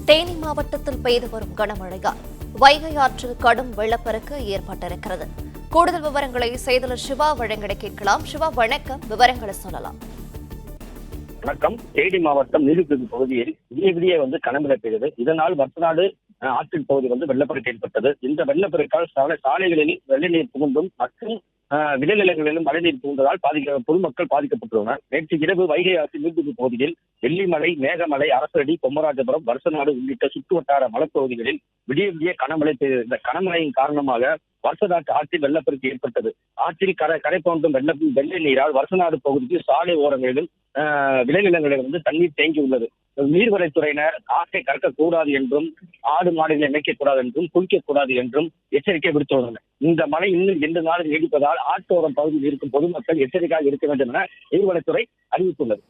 தேனி மாவட்டத்தில் பெய்து வரும் கனமழையால் வைகை ஆற்றில் கடும் வெள்ளப்பெருக்கு ஏற்பட்டிருக்கிறது. கூடுதல் விவரங்களை செய்தியாளர் சிவா வழங்கிட கேட்கலாம். சிவா, வணக்கம். விவரங்களை சொல்லலாம். வணக்கம். தேனி மாவட்டம் நீலகிரி பகுதியில் விடிய கனமழை பெய்தது. இதனால் வர்த்தநாடு ஆற்றின் பகுதி வெள்ளப்பெருக்கு ஏற்பட்டது. இந்த வெள்ளப்பெருக்கால் சாலைகளில் வெள்ள நீர் புகுந்தும் மற்றும் விளைநிலங்களிலும் மழைநீர் புகுந்ததால் பொதுமக்கள் பாதிக்கப்பட்டுள்ளனர். நேற்று இரவு வைகை ஆற்றின் நீலகிரி பகுதியில் வெள்ளிமலை, மேகமலை, அரசடி, பொம்மராஜபுரம், வருஷநாடு உள்ளிட்ட சுற்றுவட்டார மலைப்பகுதிகளில் விடிய கனமழை பெய்தது. இந்த கனமழையின் காரணமாக வருஷநாட்டு ஆற்றில் வெள்ளப்பெருக்கு ஏற்பட்டது. ஆற்றில் கரை தோன்றும் வெள்ள நீரால் வருஷநாடு பகுதிக்கு சாலை ஓரங்களிலும் விளைநிலங்களில் தண்ணீர் தேங்கி உள்ளது. நீர்வளத்துறையினர் ஆற்றை கறக்கக்கூடாது என்றும், ஆடு மாடுகளை இணைக்கக்கூடாது என்றும், குளிக்கக்கூடாது என்றும் எச்சரிக்கை விடுத்துள்ளனர். இந்த மழை இன்னும் 2 நாள் நீடிப்பதால் ஆற்றோரம் பகுதியில் இருக்கும் பொதுமக்கள் எச்சரிக்கையாக இருக்க வேண்டும் என நீர்வளத்துறை அறிவித்துள்ளது.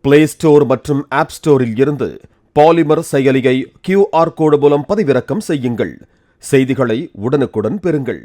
பிளே ஸ்டோர் மற்றும் ஆப் ஸ்டோரில் இருந்து பாலிமர் செயலியை QR கோடு மூலம் பதிவிறக்கம் செய்யுங்கள். செய்திகளை உடனுக்குடன் பெறுங்கள்.